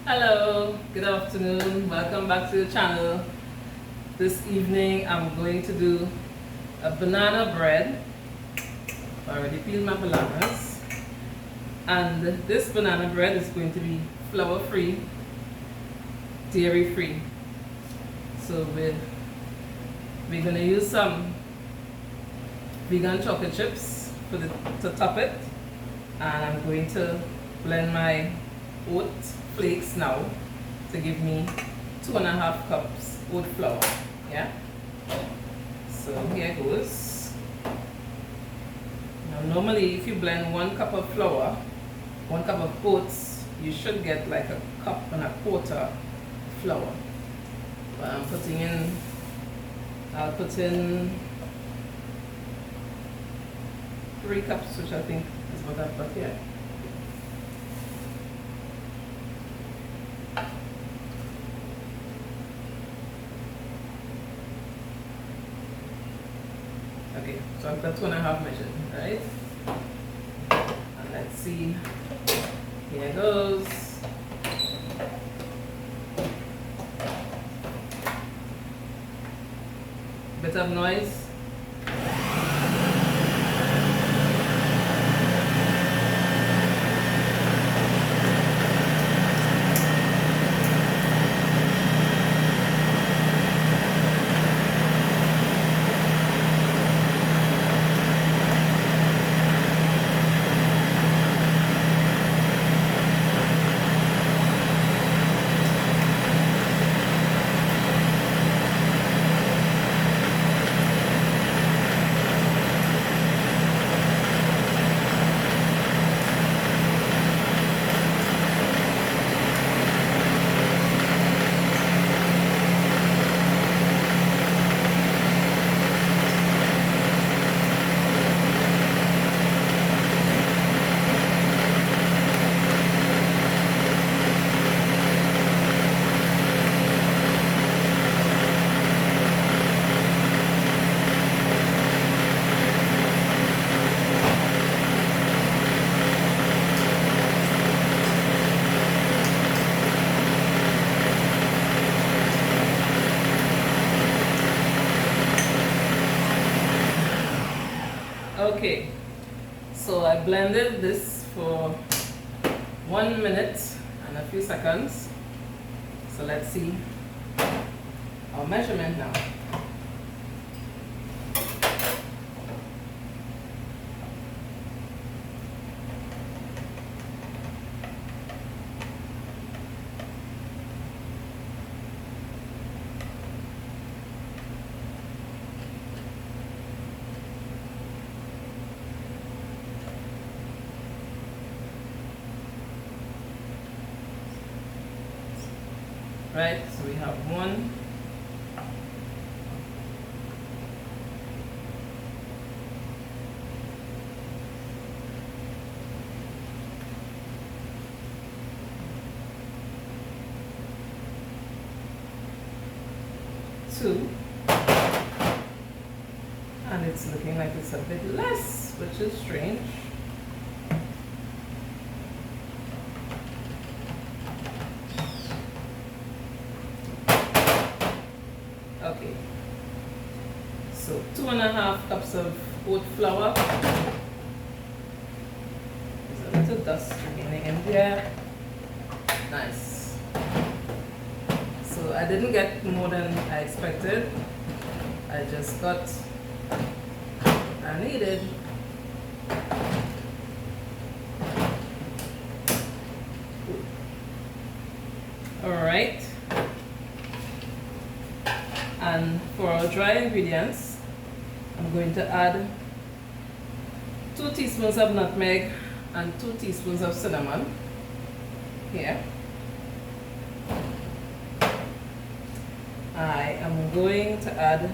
Hello, good afternoon, welcome back to the channel. This evening I'm going to do a banana bread. I already peeled my bananas, and this banana bread is going to be flour free, dairy free. So we're going to use some vegan chocolate chips to top it, and I'm going to blend my oat flakes now to give me 2.5 cups oat flour. Yeah, so here goes. Now normally if you blend 1 cup of flour, 1 cup of oats, you should get like 1.25 cups flour. But I'll put in 3 cups, which I think is what I've got here. Okay, so I've got 2.5 measured, right? And let's see. Here goes. Bit of noise. Okay, so I blended this for 1 minute and a few seconds. So let's see our measurement now. Right, so we have 1, 2, and it's looking like it's a bit less, which is strange. Okay, so 2.5 cups of oat flour. There's a little dust remaining in here. Nice. So I didn't get more than I expected. I just got what I needed. All right. And for our dry ingredients, I'm going to add 2 teaspoons of nutmeg and 2 teaspoons of cinnamon here. I am going to add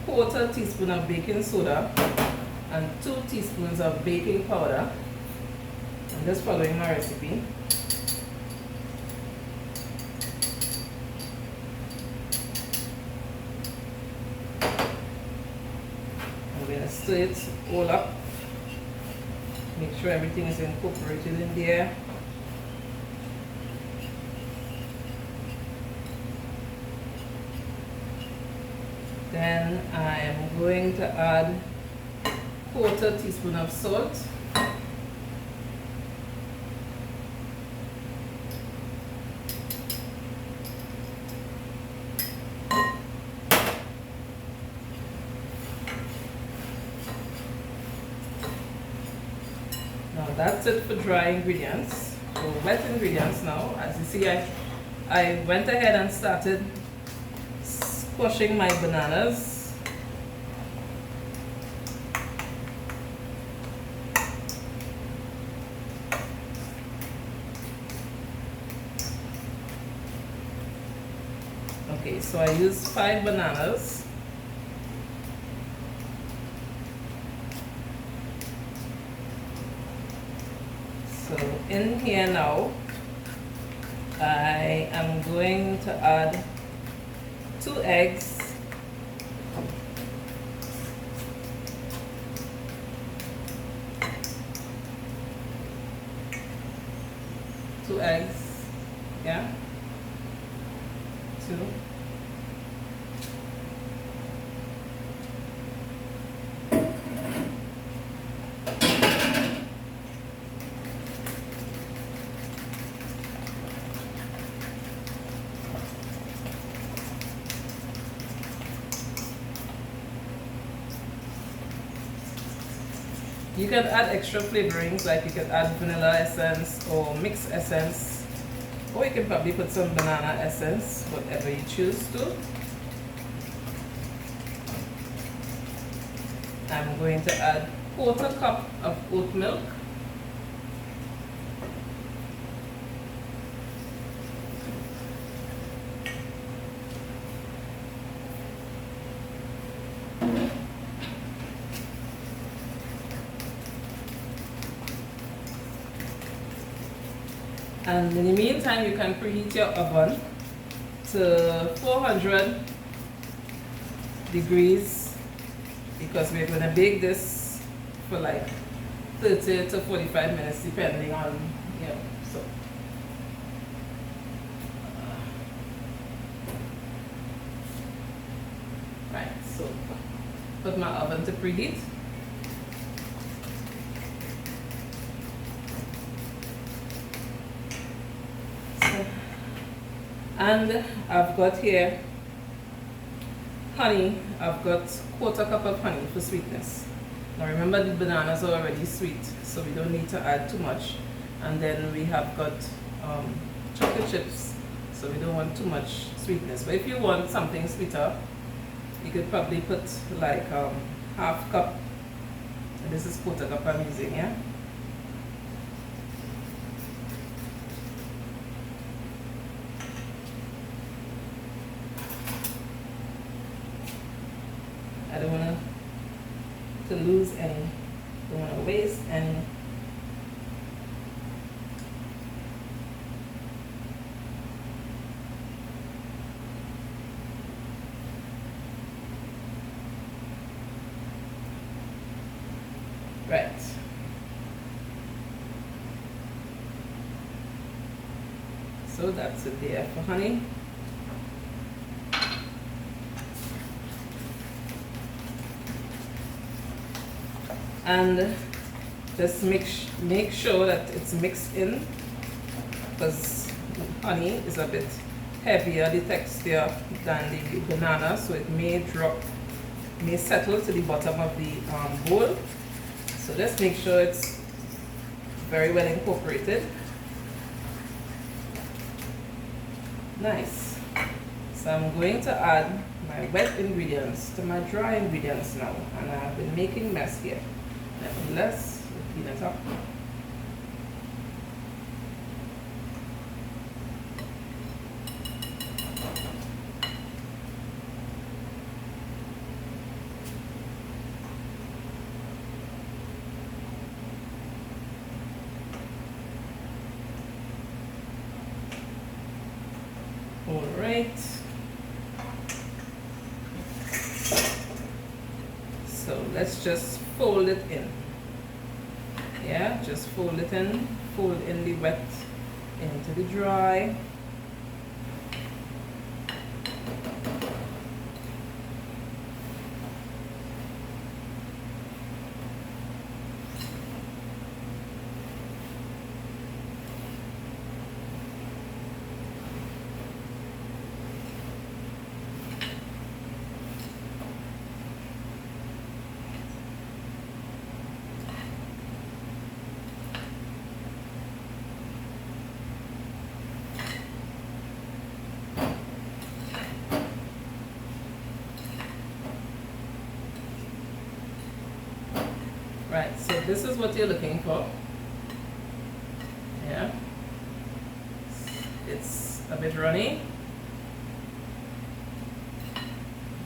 1/4 teaspoon of baking soda and 2 teaspoons of baking powder. I'm just following my recipe. I'm going to stir it all up. Make sure everything is incorporated in there. Then I am going to add quarter teaspoon of salt. Now that's it for dry ingredients. So wet ingredients now. As you see, I went ahead and started squashing my bananas. Okay, so I used 5 bananas. So in here now, I am going to add 2 eggs. Two eggs, yeah, 2. You can add extra flavorings, like you can add vanilla essence or mixed essence, or you can probably put some banana essence, whatever you choose to. I'm going to add quarter cup of oat milk. And in the meantime, you can preheat your oven to 400 degrees because we're going to bake this for like 30 to 45 minutes depending on, you know, so. Right, so put my oven to preheat. And I've got here honey. I've got quarter cup of honey for sweetness. Now remember, the bananas are already sweet, so we don't need to add too much. And then we have got chocolate chips, so we don't want too much sweetness. But if you want something sweeter, you could probably put like half cup. And this is quarter cup I'm using, yeah. I don't want to lose any, don't want to waste any. Right. So that's it there for honey. And just make sure that it's mixed in, because honey is a bit heavier, the texture, than the banana, so it may settle to the bottom of the bowl. So just make sure it's very well incorporated. Nice. So I'm going to add my wet ingredients to my dry ingredients now, and I've been making mess here. Let's clean it up. All right. So let's just fold it in. Yeah, just fold it in. Fold in the wet into the dry. So this is what you're looking for. Yeah. It's a bit runny.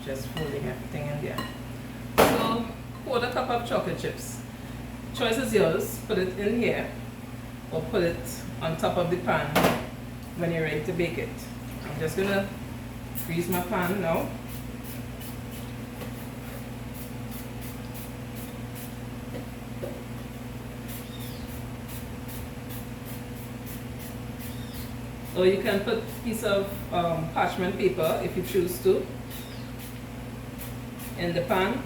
Just folding everything in there. So, quarter cup of chocolate chips. Choice is yours. Put it in here or put it on top of the pan when you're ready to bake it. I'm just gonna freeze my pan now. Or you can put a piece of parchment paper if you choose to in the pan.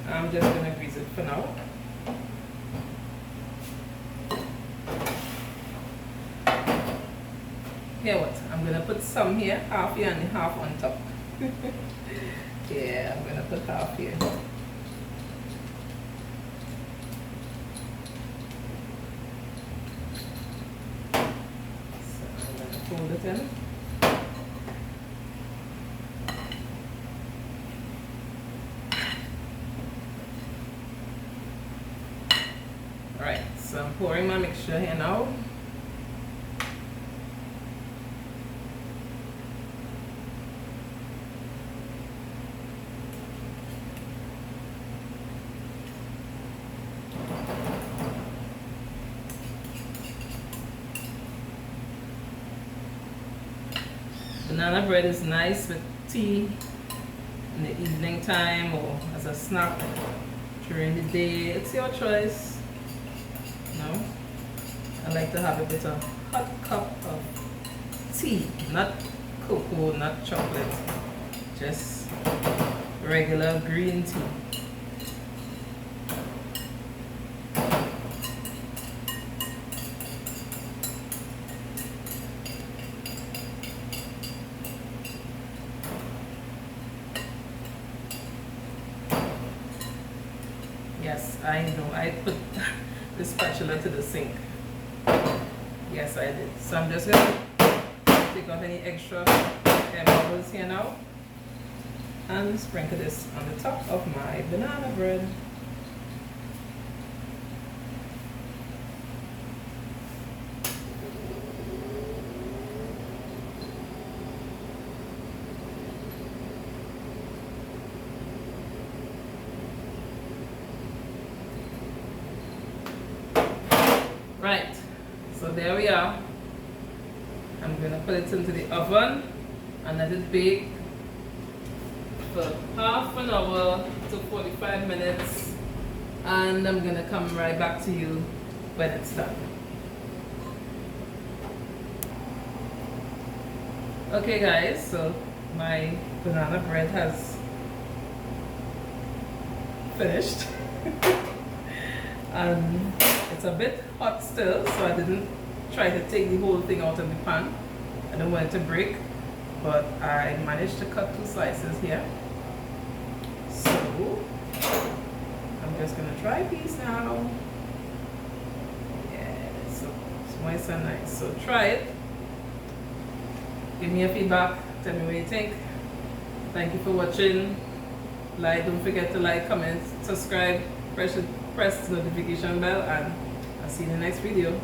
I'm just going to grease it for now. Here what? I'm going to put some here, half here and half on top. Yeah, I'm going to put half here. Fold it in. Alright, so I'm pouring my mixture here now. Banana bread is nice with tea in the evening time or as a snack during the day. It's your choice. No, I like to have it with a hot cup of tea, not cocoa, not chocolate, just regular green tea. Yes, I know. I put the spatula to the sink. Yes, I did. So I'm just going to take off any extra air bubbles here now and sprinkle this on the top of my banana bread. Right, so there we are. I'm going to put it into the oven and let it bake for half an hour to 45 minutes, and I'm going to come right back to you when it's done. Okay guys, so my banana bread has finished. And it's a bit hot still, so I didn't try to take the whole thing out of the pan. I don't want it to break, but I managed to cut 2 slices here. So I'm just gonna try a piece now. Yeah, so it's moist and nice. So try it. Give me your feedback. Tell me what you think. Thank you for watching. Don't forget to like, comment, subscribe, press the notification bell, and I'll see you in the next video.